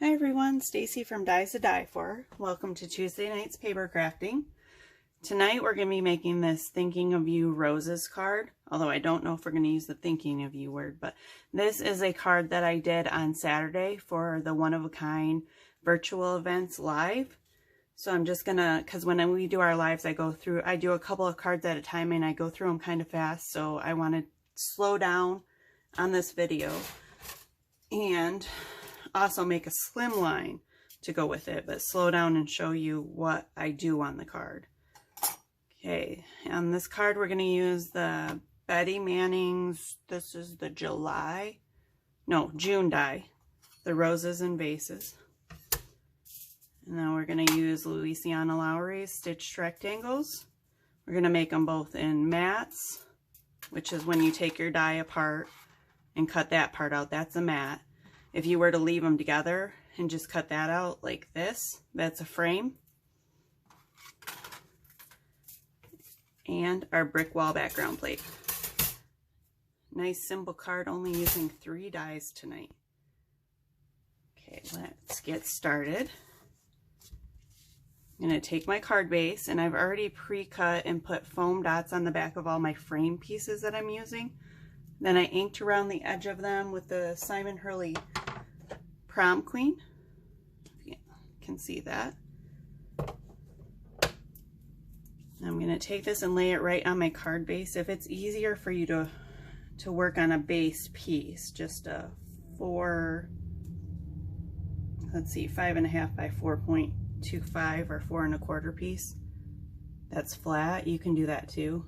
Hi everyone, Stacy from Dies to Die For. Welcome to Tuesday Night's Paper Crafting. Tonight we're going to be making this Thinking of You Roses card, although I don't know if we're going to use the Thinking of You word, but this is a card that I did on Saturday for the one-of-a-kind virtual events live. So I'm just going to, because when we do our lives, I do a couple of cards at a time and I go through them kind of fast, so I want to slow down on this video and also make a slim line to go with it, but slow down and show you what I do on the card. Okay, on this card we're going to use the Bette Manning's, this is the June die, the roses and vases. And then we're going to use Louisiana Lowry's stitched rectangles. We're going to make them both in mats, which is when you take your die apart and cut that part out, that's a mat. If you were to leave them together and just cut that out like this, that's a frame. And our brick wall background plate. Nice simple card, only using 3 dies tonight. Okay, let's get started. I'm going to take my card base, and I've already pre-cut and put foam dots on the back of all my frame pieces that I'm using. Then I inked around the edge of them with the Simon Hurley Prom Queen. You can see that. I'm going to take this and lay it right on my card base. If it's easier for you to work on a base piece, just a 5.5 by 4.25 or 4 1/4 piece that's flat, you can do that too.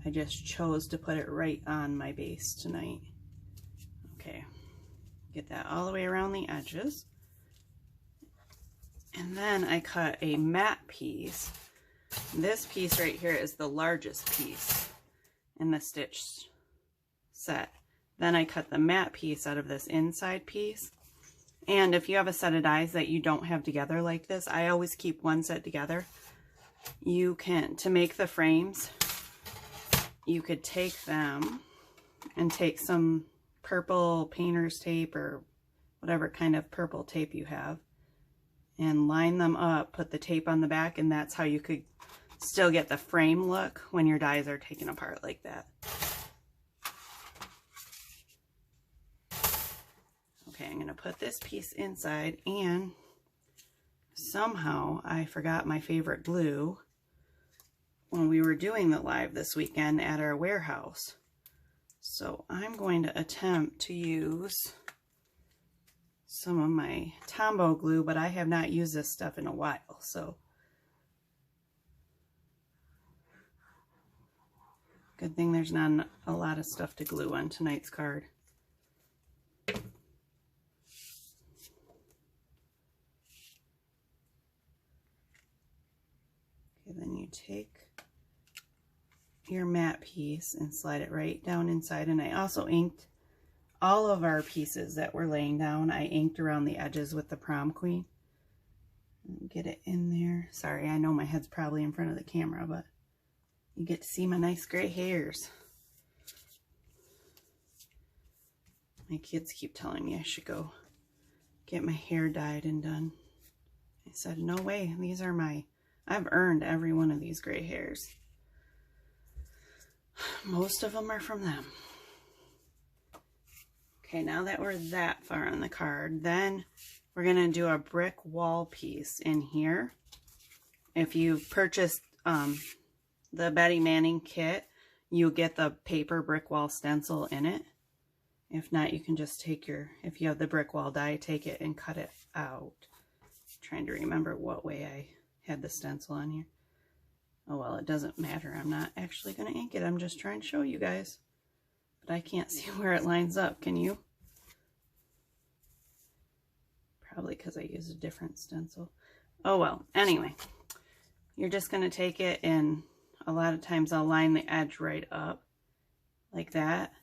I just chose to put it right on my base tonight. Okay, get that all the way around the edges. And then I cut a matte piece. This piece right here is the largest piece in the stitch set. Then I cut the matte piece out of this inside piece. And if you have a set of dies that you don't have together like this, I always keep one set together. You can, to make the frames, you could take them and take some purple painter's tape or whatever kind of purple tape you have and line them up, put the tape on the back, and that's how you could still get the frame look when your dies are taken apart like that. Okay, I'm going to put this piece inside, and somehow I forgot my favorite glue when we were doing the live this weekend at our warehouse. So I'm going to attempt to use some of my Tombow glue, but I have not used this stuff in a while, so good thing there's not a lot of stuff to glue on tonight's card. Okay, then you take your matte piece and slide it right down inside, and I also inked all of our pieces that we're laying down. I inked around the edges with the Prom Queen. Get it in there. Sorry, I know my head's probably in front of the camera, but you get to see my nice gray hairs. My kids keep telling me I should go get my hair dyed and done. I said, no way, these are I've earned every one of these gray hairs. Most of them are from them. Okay, now that we're that far on the card, then we're going to do a brick wall piece in here. If you've purchased the Bette Manning kit, you get the paper brick wall stencil in it. If not, you can just take if you have the brick wall die, take it and cut it out. I'm trying to remember what way I had the stencil on here. Oh well, it doesn't matter. I'm not actually going to ink it. I'm just trying to show you guys. But I can't see where it lines up. Can you? Probably because I used a different stencil. Oh well, anyway. You're just going to take it, and a lot of times I'll line the edge right up like that.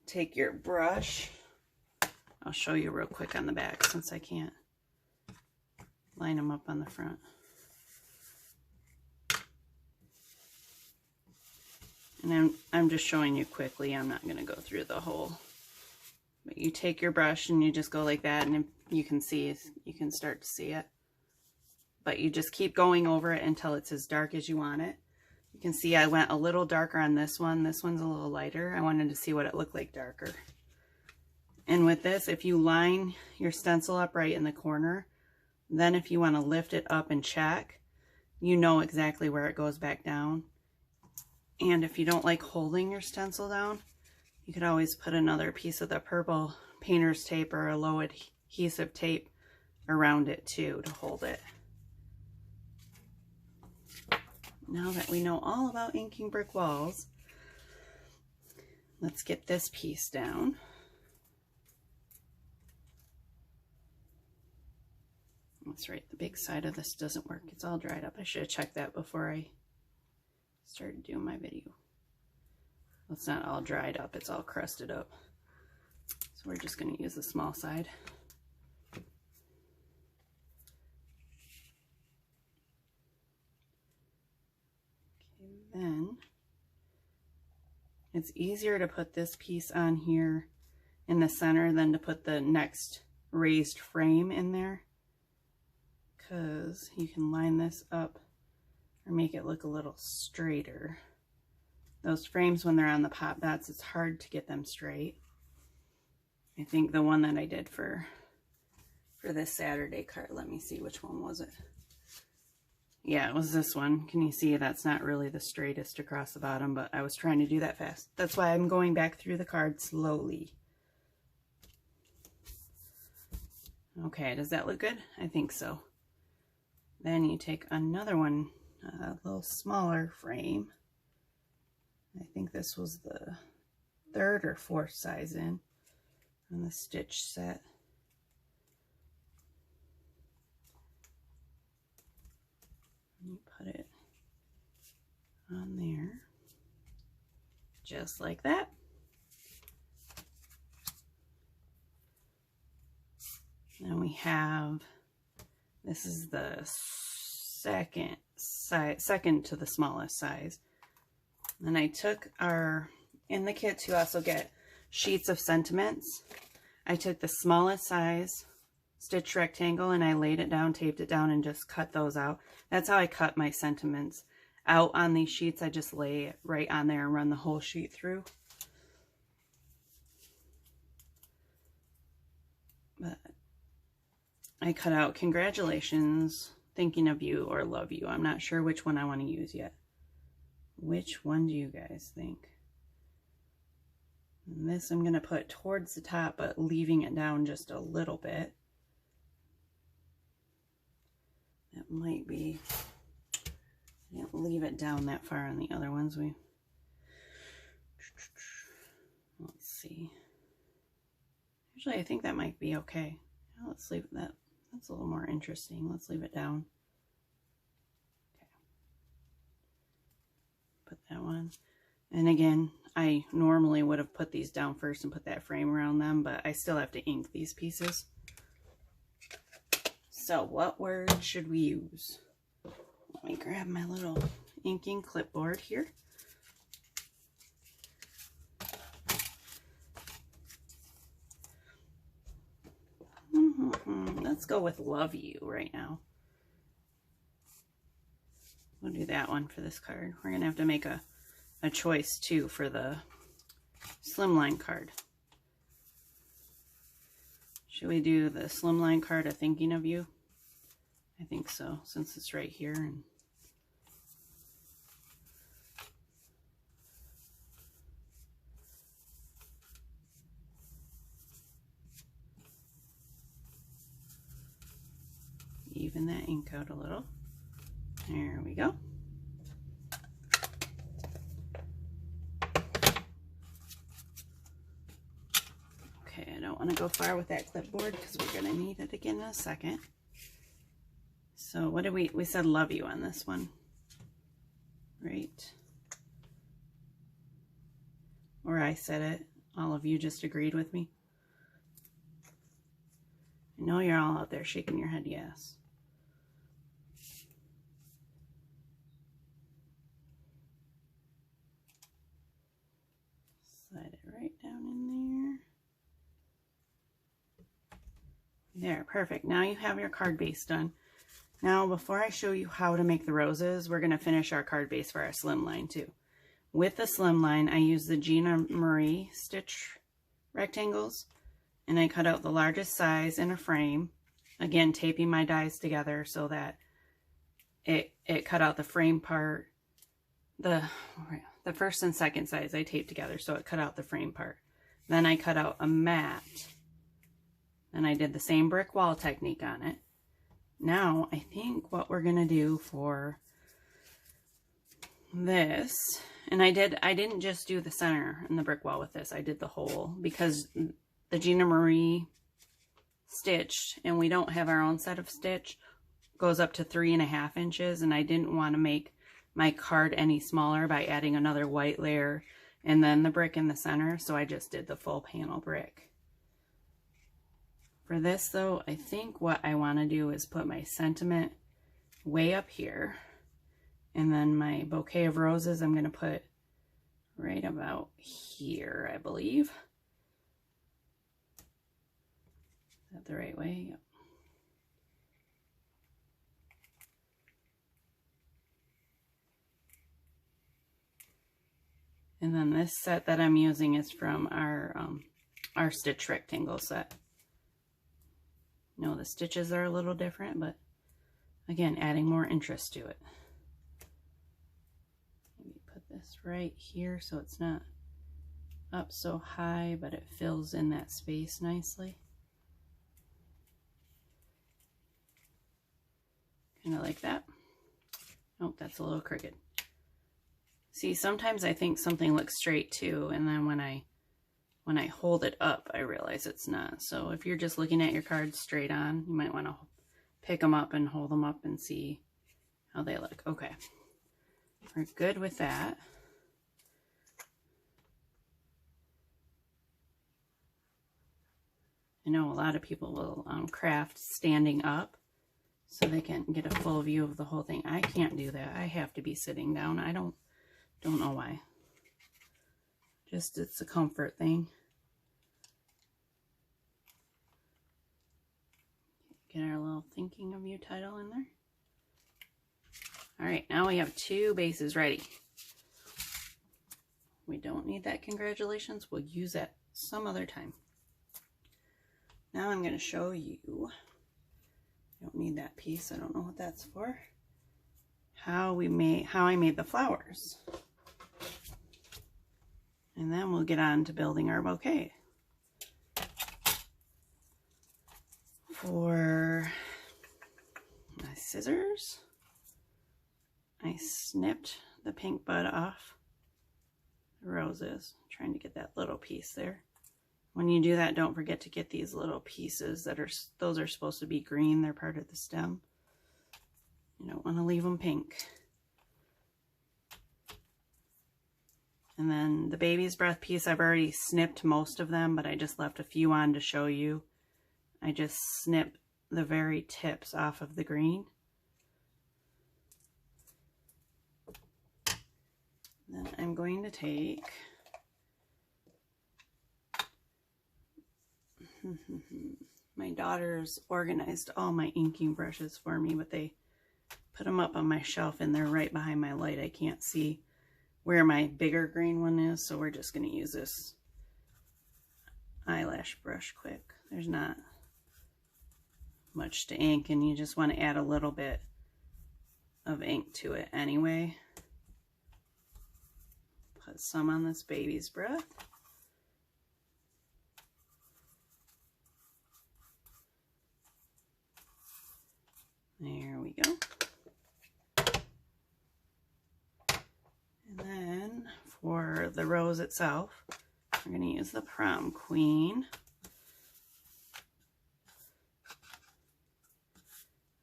Take your brush. I'll show you real quick on the back since I can't line them up on the front. And I'm just showing you quickly. I'm not going to go through the whole But you take your brush and you just go like that, and you can start to see it. But you just keep going over it until it's as dark as you want it. You can see I went a little darker on this one. This one's a little lighter. I wanted to see what it looked like darker. And with this, if you line your stencil up right in the corner, then if you want to lift it up and check, you know exactly where it goes back down. And if you don't like holding your stencil down, you could always put another piece of the purple painter's tape or a low adhesive tape around it too to hold it. Now that we know all about inking brick walls, let's get this piece down. That's right, the big side of this doesn't work. It's all dried up. I should have checked that before I started doing my video. Well, it's not all dried up, it's all crusted up. So we're just going to use the small side. Okay, then it's easier to put this piece on here in the center than to put the next raised frame in there, because you can line this up or make it look a little straighter. Those frames, when they're on the pop dots, it's hard to get them straight. I think the one that I did for this Saturday card, let me see, which one was it? Yeah, it was this one. Can you see that's not really the straightest across the bottom, but I was trying to do that fast. That's why I'm going back through the card slowly. Okay, does that look good? I think so. Then you take another one, a little smaller frame. I think this was the 3rd or 4th size in on the stitch set. You put it on there, just like that. Then we have, this is the second to the smallest size. And I took in the kits you also get sheets of sentiments. I took the smallest size stitch rectangle and I laid it down, taped it down, and just cut those out. That's how I cut my sentiments out on these sheets. I just lay it right on there and run the whole sheet through. But I cut out congratulations, thinking of you, or love you. I'm not sure which one I want to use yet. Which one do you guys think? And this I'm going to put towards the top, but leaving it down just a little bit. That might be, I didn't leave it down that far on the other ones. Let's see. Actually, I think that might be okay. Let's leave that. That's a little more interesting. Let's leave it down. Put that one. And again, I normally would have put these down first and put that frame around them, but I still have to ink these pieces. So what word should we use? Let me grab my little inking clipboard here. Let's go with love you right now. We'll do that one for this card. We're going to have to make a choice too for the slimline card. Should we do the slimline card of thinking of you? I think so, since it's right here. And even that ink out a little. There we go. Okay, I don't want to go far with that clipboard because we're going to need it again in a second. So what did we said love you on this one, right? Or I said it, all of you just agreed with me. I know you're all out there shaking your head yes. Slide it right down in there. There, perfect. Now you have your card base done. Now, before I show you how to make the roses, we're going to finish our card base for our slimline too. With the slimline, I use the Gina Marie stitch rectangles, and I cut out the largest size in a frame. Again, taping my dies together so that it cut out the frame part. The first and second size I taped together, so it cut out the frame part. Then I cut out a mat. And I did the same brick wall technique on it. Now, I think what we're going to do for this, and I didn't just do the center and the brick wall with this. I did the whole, because the Gina Marie stitched, and we don't have our own set of stitch, goes up to 3.5 inches, and I didn't want to make my card any smaller by adding another white layer and then the brick in the center, so I just did the full panel brick. For this though, I think what I want to do is put my sentiment way up here, and then my bouquet of roses I'm going to put right about here, I believe. Is that the right way? Yep. And then this set that I'm using is from our stitch rectangle set. No, the stitches are a little different, but again, adding more interest to it. Maybe put this right here so it's not up so high, but it fills in that space nicely. Kind of like that. Oh, that's a little crooked. See, sometimes I think something looks straight too, and then when I hold it up, I realize it's not. So if you're just looking at your cards straight on, you might want to pick them up and hold them up and see how they look. Okay, we're good with that. I know a lot of people will craft standing up so they can get a full view of the whole thing. I can't do that. I have to be sitting down. I don't know why. Just it's a comfort thing. Get our little thinking of you title in there. All right, now we have 2 bases ready. We don't need that congratulations. We'll use that some other time. Now I'm going to show you, I don't need that piece, I don't know what that's for, how I made the flowers. And then we'll get on to building our bouquet. For my scissors, I snipped the pink bud off the roses, trying to get that little piece there. When you do that, don't forget to get these little pieces those are supposed to be green. They're part of the stem. You don't want to leave them pink. And then the baby's breath piece, I've already snipped most of them, but I just left a few on to show you. I just snipped the very tips off of the green. Then I'm going to take my daughters organized all my inking brushes for me, but they put them up on my shelf and they're right behind my light. I can't see where my bigger green one is, so we're just going to use this eyelash brush quick. There's not much to ink, and you just want to add a little bit of ink to it anyway. Put some on this baby's breath. There we go. And then for the rose itself, we're going to use the Prom Queen.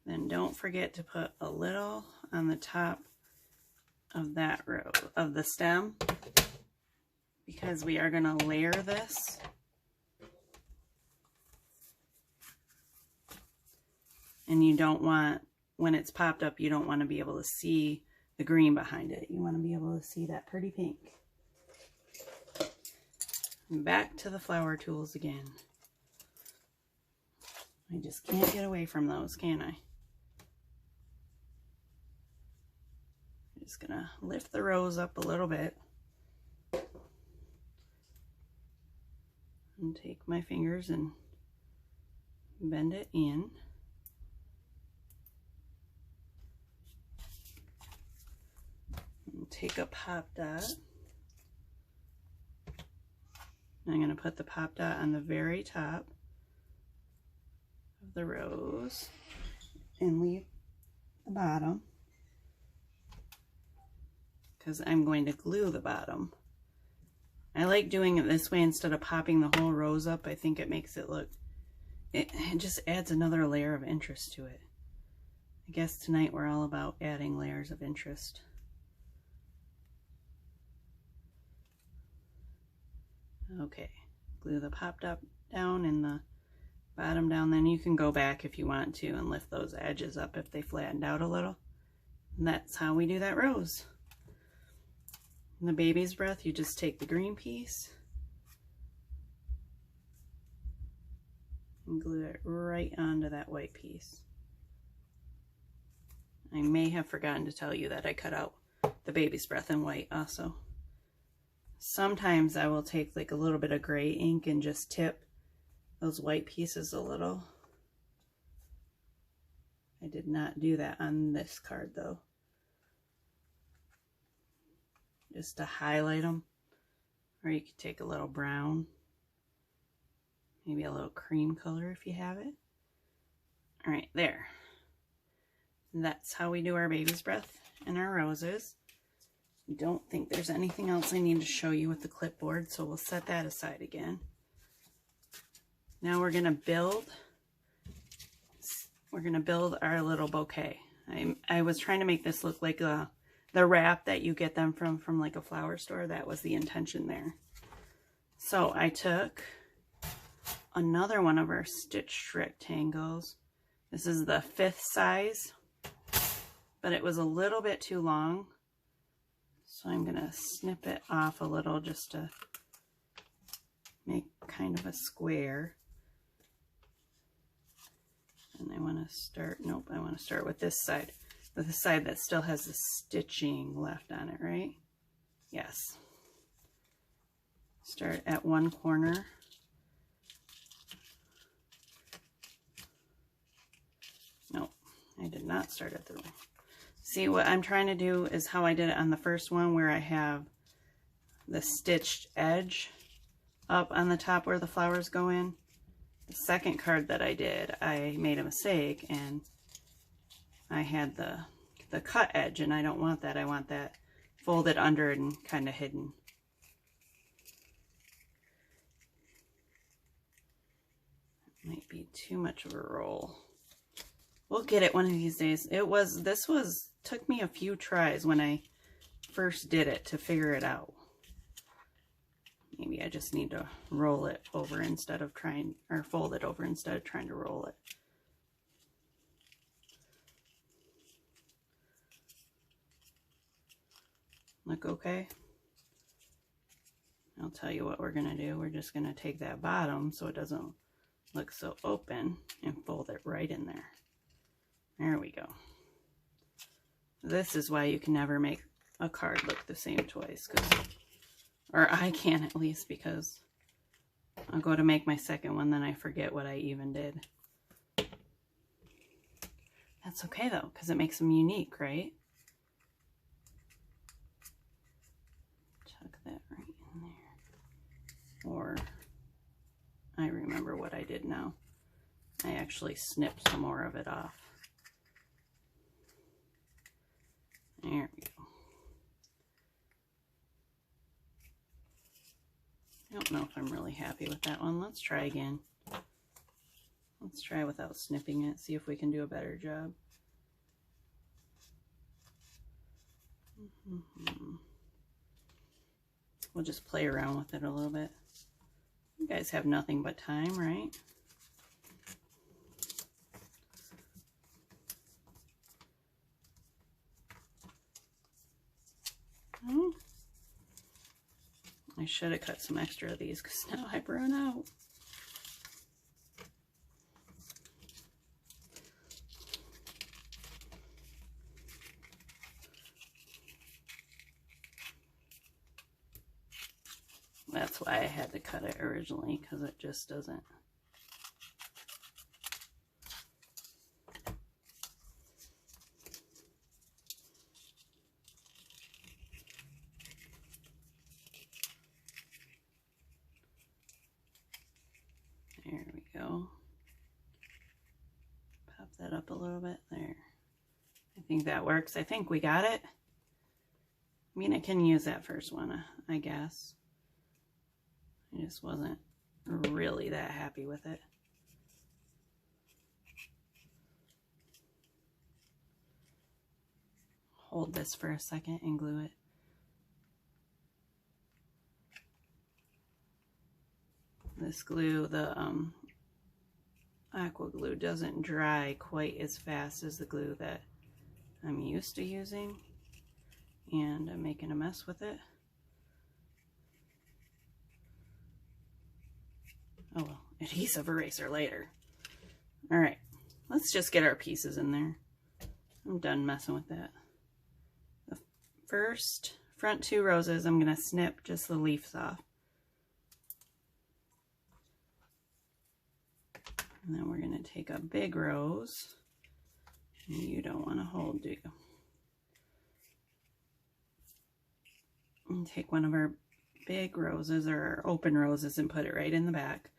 Then don't forget to put a little on the top of that row of the stem, because we are going to layer this. And you don't want, when it's popped up, you don't want to be able to see the green behind it. You want to be able to see that pretty pink. And back to the flower tools again. I just can't get away from those, can I? I'm just gonna lift the rose up a little bit and take my fingers and bend it in. And take a pop dot. I'm going to put the pop dot on the very top of the rose and leave the bottom because I'm going to glue the bottom. I like doing it this way instead of popping the whole rose up. I think it makes it look, it just adds another layer of interest to it. I guess tonight we're all about adding layers of interest. Okay, glue the pop dot down and the bottom down. Then you can go back if you want to and lift those edges up if they flattened out a little. And that's how we do that rose. In the baby's breath, you just take the green piece and glue it right onto that white piece. I may have forgotten to tell you that I cut out the baby's breath in white also. Sometimes I will take like a little bit of gray ink and just tip those white pieces a little. I did not do that on this card though. Just to highlight them. Or you could take a little brown. Maybe a little cream color if you have it. Alright, there. And that's how we do our baby's breath and our roses. Don't think there's anything else I need to show you with the clipboard, so we'll set that aside again. Now we're gonna build our little bouquet. I was trying to make this look like the wrap that you get them from like a flower store. That was the intention there. So I took another one of our stitched rectangles. This is the 5th size, but it was a little bit too long. So I'm going to snip it off a little just to make kind of a square. And I want to start, nope, I want to start with this side. With the side that still has the stitching left on it, right? Yes. Start at one corner. Nope, I did not start at the one. See, what I'm trying to do is how I did it on the first one, where I have the stitched edge up on the top where the flowers go in. The second card that I did, I made a mistake and I had the cut edge, and I don't want that. I want that folded under and kind of hidden. It might be too much of a roll. We'll get it one of these days. This took me a few tries when I first did it to figure it out. Maybe I just need to roll it over instead of trying, or fold it over instead of trying to roll it. Look okay? I'll tell you what we're going to do. We're just going to take that bottom so it doesn't look so open and fold it right in there. There we go. This is why you can never make a card look the same twice. Or I can at least, because I'll go to make my second one, then I forget what I even did. That's okay though, because it makes them unique, right? Tuck that right in there. Or, I remember what I did now. I actually snipped some more of it off. There we go. I don't know if I'm really happy with that one. Let's try again. Let's try without snipping it, see if we can do a better job. We'll just play around with it a little bit. You guys have nothing but time, right? Oh. I should have cut some extra of these because now I've run out. That's why I had to cut it originally, because it just doesn't. There we go. Pop that up a little bit there. I think that works. I think we got it. I mean, I can use that first one, I guess. I just wasn't really that happy with it. Hold this for a second and glue it. This glue, the aqua glue, doesn't dry quite as fast as the glue that I'm used to using, and I'm making a mess with it. Oh well, adhesive eraser later. All right, let's just get our pieces in there. I'm done messing with that. The first front 2 roses, I'm gonna snip just the leaves off. And then we're gonna take a big rose. You don't want to hold, do you? And take one of our big roses or our open roses and put it right in the back.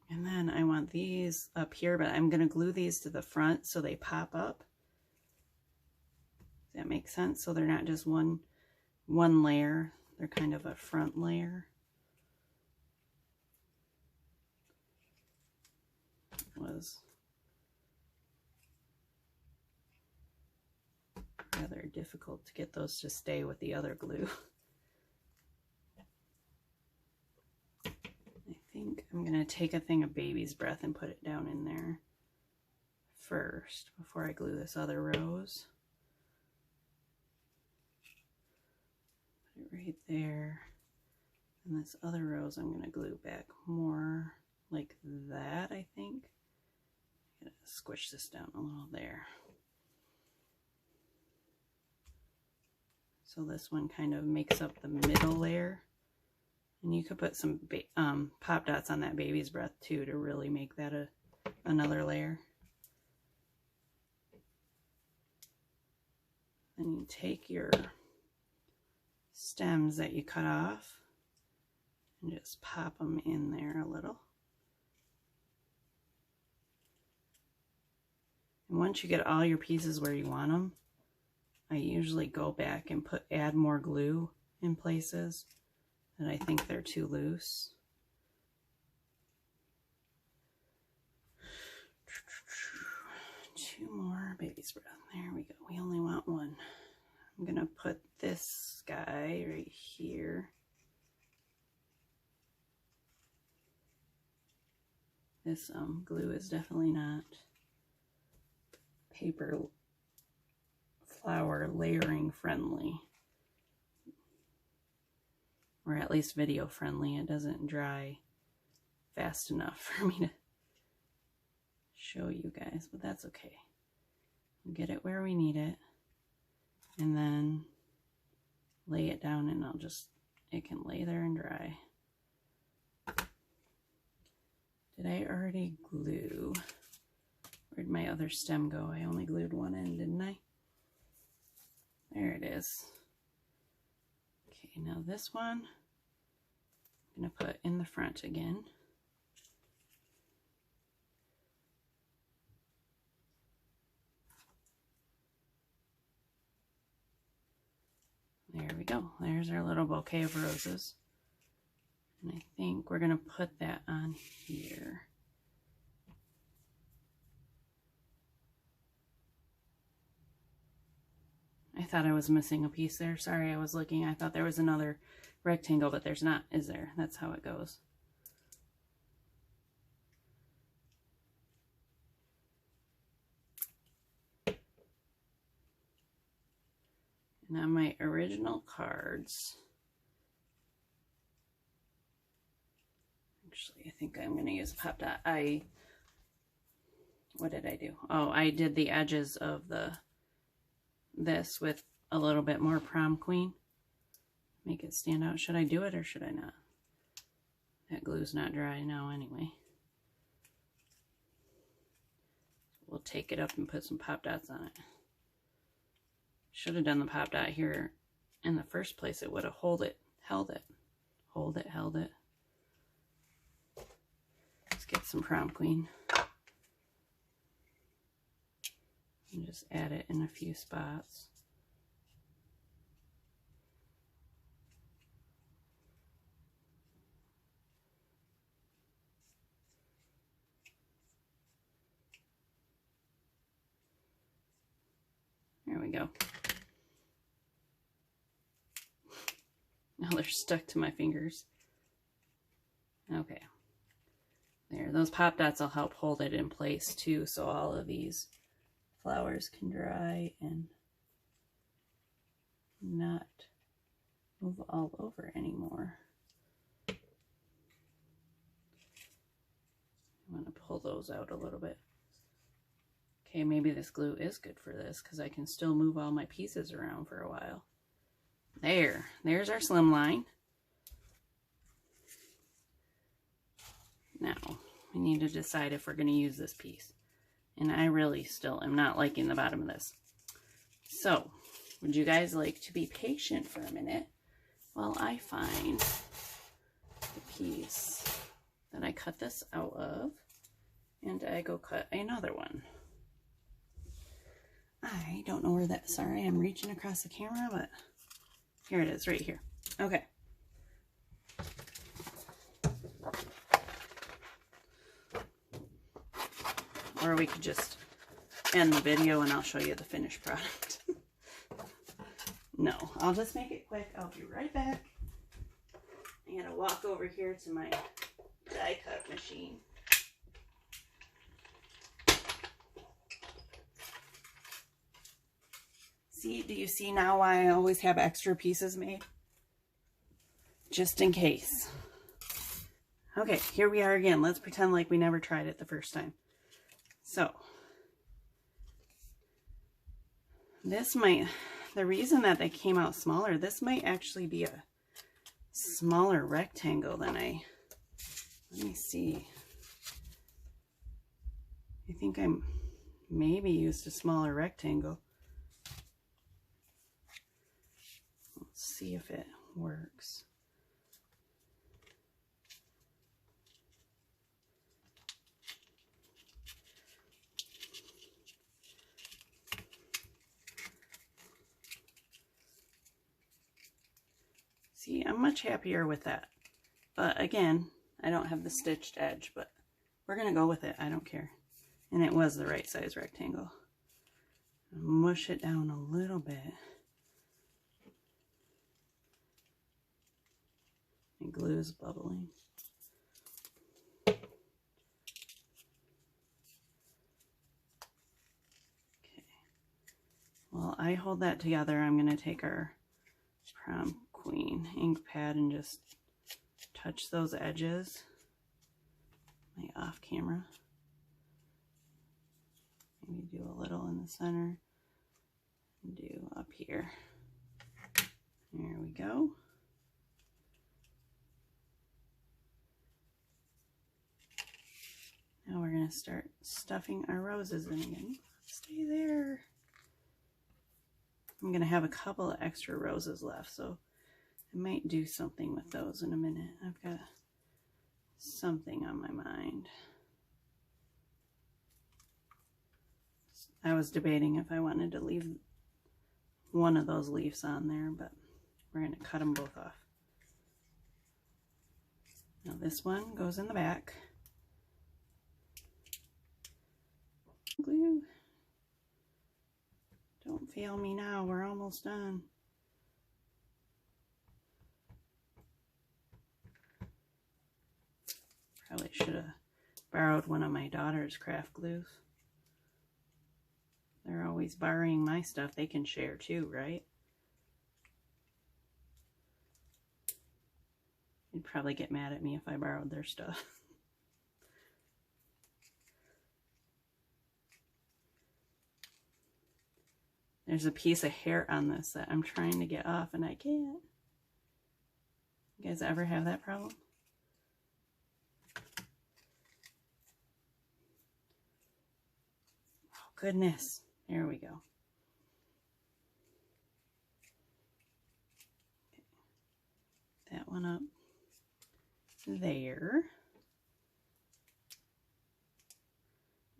And then I want these up here, but I'm going to glue these to the front so they pop up. Does that make sense? So they're not just one layer, they're kind of a front layer. It was rather difficult to get those to stay with the other glue. I think I'm going to take a thing of baby's breath and put it down in there first before I glue this other rose. Put it right there. And this other rose I'm going to glue back more like that, I think. I'm going to squish this down a little there. So this one kind of makes up the middle layer. And you could put some pop dots on that baby's breath too to really make that another layer. Then you take your stems that you cut off and just pop them in there a little. And once you get all your pieces where you want them, I usually go back and add more glue in places that I think they're too loose. Two more baby's breath. There we go. We only want one. I'm gonna put this guy right here. This glue is definitely not paper flower layering friendly, or at least video friendly. It doesn't dry fast enough for me to show you guys, but that's okay. We'll get it where we need it and then lay it down, and it can lay there and dry. Did I already glue? Where'd my other stem go? I only glued one end, didn't I? There it is. Okay, now this one I'm going to put in the front again. There we go. There's our little bouquet of roses. And I think we're going to put that on here. I thought I was missing a piece there. Sorry, I was looking. I thought there was another rectangle, but there's not, is there? That's how it goes. And on my original cards, Actually, I think I'm going to use a pop dot. What did I do? Oh, I did the edges of this with a little bit more prom queen. Make it stand out. Should I do it or should I not? That glue's not dry now anyway. We'll take it up and put some pop dots on it. Should have done the pop dot here in the first place. It would have held it. Let's get some prom queen. And just add it in a few spots. There we go. Now they're stuck to my fingers. Okay. There, those pop dots will help hold it in place too, so all of these flowers can dry and not move all over anymore. I want to pull those out a little bit. Okay, maybe this glue is good for this because I can still move all my pieces around for a while. There's our slim line. Now, we need to decide if we're going to use this piece. And I really still am not liking the bottom of this. So, would you guys like to be patient for a minute while I find the piece that I cut this out of and I go cut another one. I don't know where that, sorry, I'm reaching across the camera, but here it is, right here. Okay. Or we could just end the video and I'll show you the finished product. No, I'll just make it quick. I'll be right back. I gotta walk over here to my die cut machine. See, do you see now why I always have extra pieces made? Just in case. Okay, here we are again. Let's pretend like we never tried it the first time. So, this might, the reason that they came out smaller, this might actually be a smaller rectangle than let me see. I think I maybe used a smaller rectangle. Let's see if it works. See, I'm much happier with that. But again, I don't have the stitched edge, but we're going to go with it. I don't care. And it was the right size rectangle. Mush it down a little bit. And glue's bubbling. Okay. While I hold that together, I'm going to take our prom queen ink pad and just touch those edges. My off camera. Maybe do a little in the center. And do up here. There we go. Now we're going to start stuffing our roses in again. Stay there. I'm going to have a couple of extra roses left, so I might do something with those in a minute. I've got something on my mind. I was debating if I wanted to leave one of those leaves on there, but we're going to cut them both off. Now this one goes in the back. Glue. Don't fail me now, we're almost done. Probably should have borrowed one of my daughter's craft glues. They're always borrowing my stuff, they can share too, right? They'd probably get mad at me if I borrowed their stuff. There's a piece of hair on this that I'm trying to get off and I can't. You guys ever have that problem? Oh, goodness. There we go. That one up there.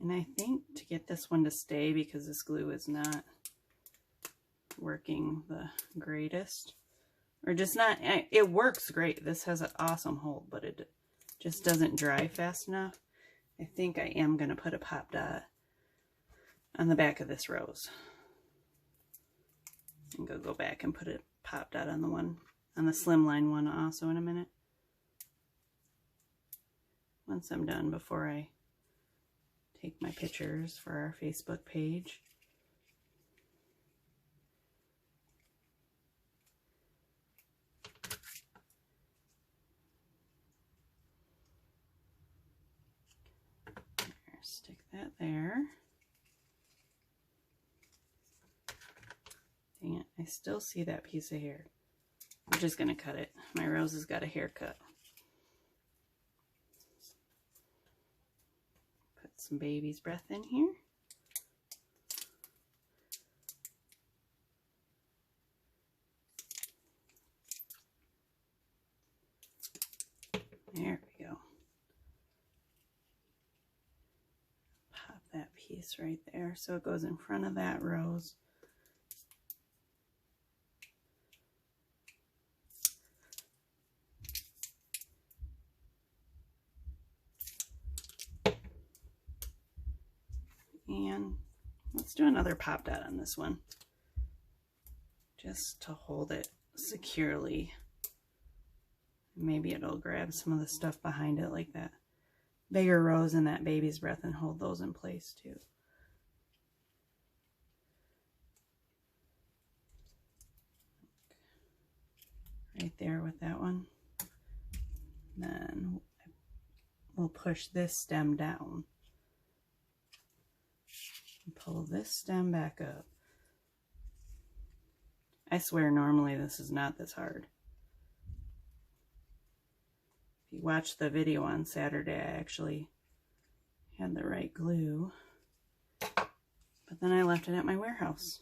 And I think to get this one to stay, because this glue is not working the greatest, or just not, it works great. This has an awesome hold, but it just doesn't dry fast enough. I think I am going to put a pop dot on the back of this rose. I'm going to go back and put a pop dot on the one, on the slimline one also in a minute. Once I'm done, before I take my pictures for our Facebook page. Stick that there. Dang it, I still see that piece of hair. I'm just going to cut it. My rose has got a haircut. Put some baby's breath in here. There we go. Pop that piece right there so it goes in front of that rose. And let's do another pop dot on this one, just to hold it securely. Maybe it'll grab some of the stuff behind it, like that bigger rose and that baby's breath, and hold those in place too. Right there with that one. Then we'll push this stem down. And pull this stem back up. I swear normally this is not this hard. If you watched the video on Saturday, I actually had the right glue, but then I left it at my warehouse.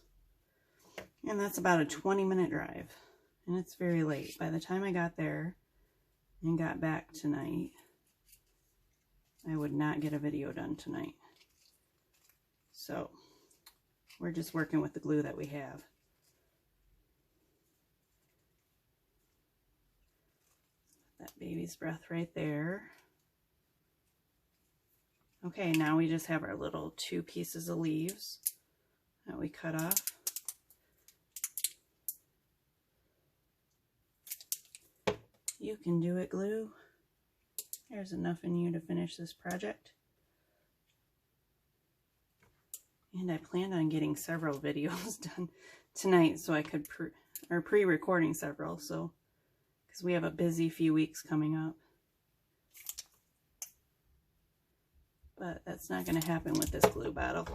And that's about a 20-minute drive, and it's very late. By the time I got there and got back tonight, I would not get a video done tonight. So we're just working with the glue that we have. That baby's breath right there. Okay, now we just have our little 2 pieces of leaves that we cut off. You can do it, glue. There's enough in you to finish this project. And I planned on getting several videos done tonight, so I could pre-recording several, so because we have a busy few weeks coming up. But that's not going to happen with this glue bottle.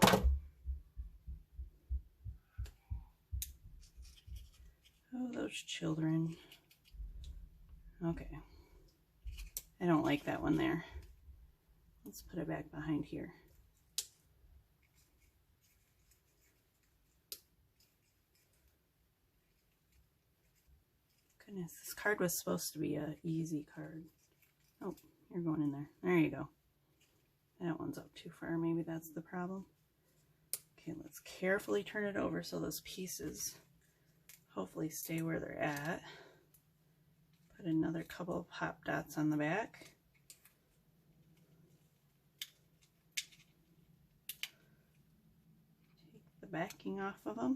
Oh, those children. Okay. I don't like that one there. Let's put it back behind here. Goodness, this card was supposed to be an easy card. Oh, you're going in there. There you go. That one's up too far. Maybe that's the problem. Okay, let's carefully turn it over so those pieces hopefully stay where they're at. Put another couple of pop dots on the back. Take the backing off of them.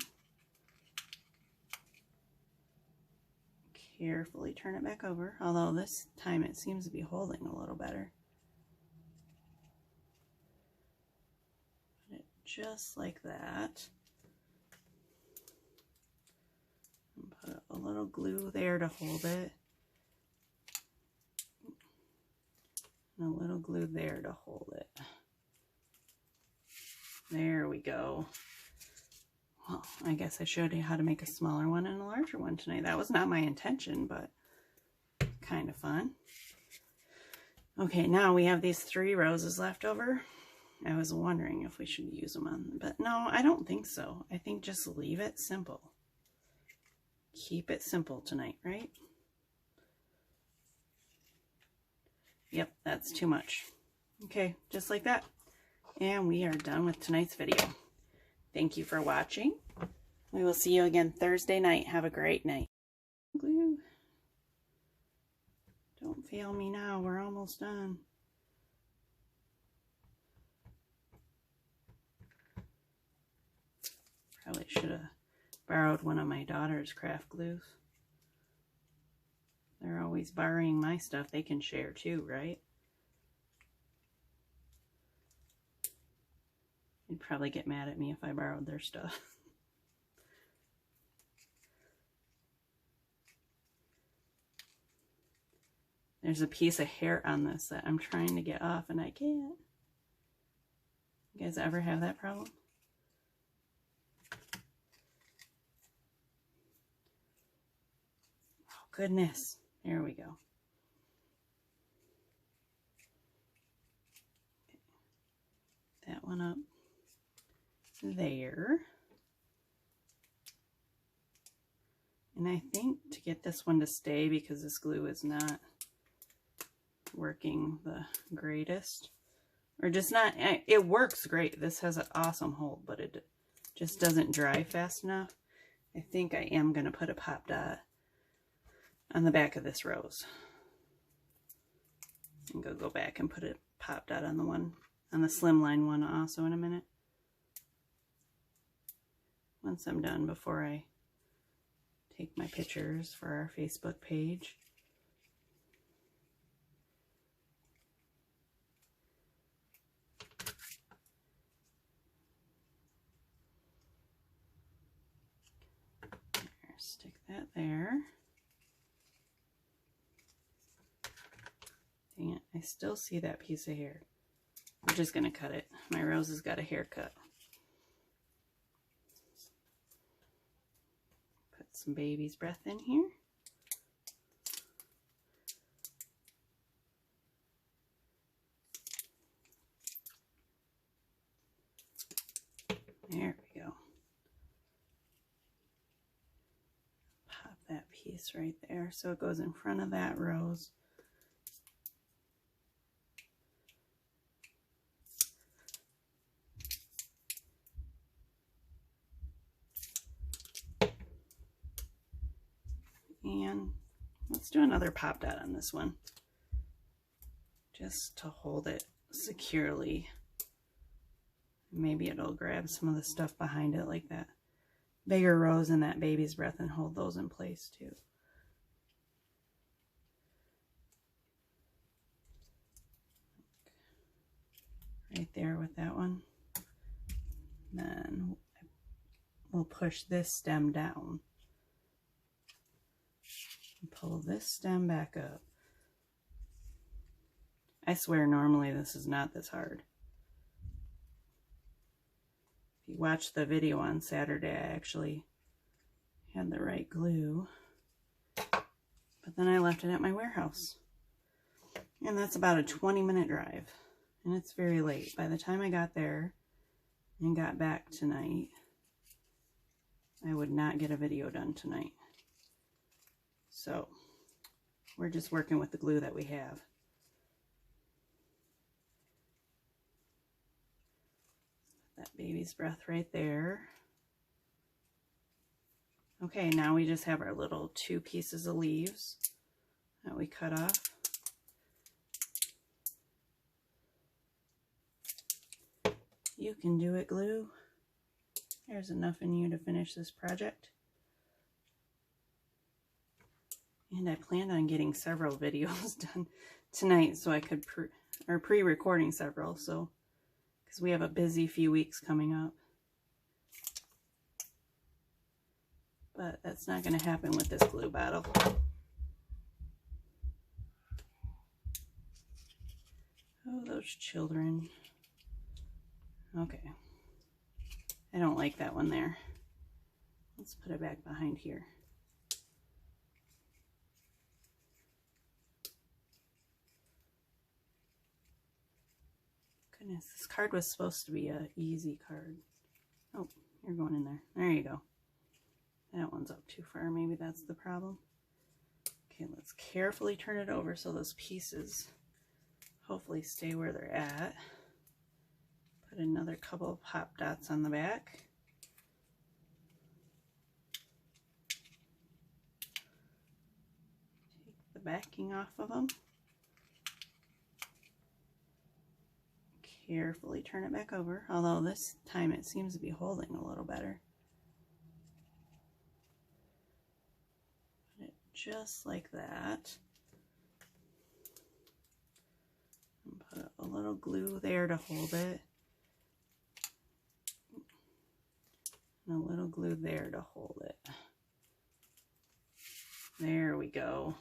Carefully turn it back over, although this time it seems to be holding a little better. Put it just like that. And put a little glue there to hold it. And a little glue there to hold it. There we go. Well, I guess I showed you how to make a smaller one and a larger one tonight. That was not my intention, but kind of fun. Okay, now we have these 3 roses left over. I was wondering if we should use them on, but no, I don't think so. I think just leave it simple. Keep it simple tonight, right? Yep, that's too much. Okay, just like that. And we are done with tonight's video. Thank you for watching. We will see you again Thursday night. Have a great night. Glue. Don't fail me now. We're almost done. Probably should have borrowed one of my daughter's craft glues. They're always borrowing my stuff. They can share too, right? They'd probably get mad at me if I borrowed their stuff. There's a piece of hair on this that I'm trying to get off and I can't. You guys ever have that problem? Oh, goodness. There we go. That one up there. And I think to get this one to stay, because this glue is not working the greatest, or just not, it works great. This has an awesome hold, but it just doesn't dry fast enough. I think I am going to put a pop dot on the back of this rose. I'm going to go back and put a pop dot on the one, on the slimline one also in a minute. Once I'm done, before I take my pictures for our Facebook page. There, stick that there. Dang it, I still see that piece of hair. I'm just going to cut it. My rose has got a haircut. Put some baby's breath in here. There we go. Pop that piece right there so it goes in front of that rose. And let's do another pop dot on this one, just to hold it securely. Maybe it'll grab some of the stuff behind it, like that bigger rose and that baby's breath, and hold those in place too. Right there with that one. Then we'll push this stem down. And pull this stem back up. I swear normally this is not this hard. If you watched the video on Saturday, I actually had the right glue, but then I left it at my warehouse. And that's about a 20-minute drive, and it's very late. By the time I got there and got back tonight, I would not get a video done tonight. So we're just working with the glue that we have. That baby's breath right there. Okay, now we just have our little 2 pieces of leaves that we cut off. You can do it, glue. There's enough in you to finish this project. And I planned on getting several videos done tonight, so I could pre-recording several, so because we have a busy few weeks coming up. But that's not going to happen with this glue bottle. those children. Okay. I don't like that one there. Let's put it back behind here. Goodness, this card was supposed to be an easy card. Oh, you're going in there. There you go. That one's up too far. Maybe that's the problem. Okay, let's carefully turn it over so those pieces hopefully stay where they're at. Put another couple of pop dots on the back. Take the backing off of them. Carefully turn it back over, although this time it seems to be holding a little better. Put it just like that. And put a little glue there to hold it. And a little glue there to hold it. There we go.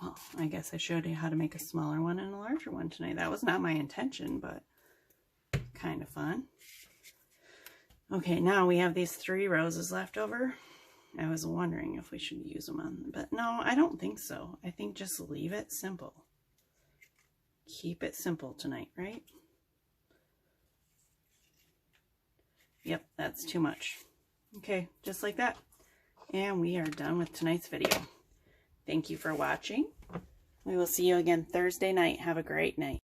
Well, I guess I showed you how to make a smaller one and a larger one tonight. That was not my intention, but kind of fun. Okay, now we have these 3 roses left over. I was wondering if we should use them on, but no, I don't think so. I think just leave it simple. Keep it simple tonight, right? Yep, that's too much. Okay, just like that. And we are done with tonight's video. Thank you for watching. We will see you again Thursday night. Have a great night.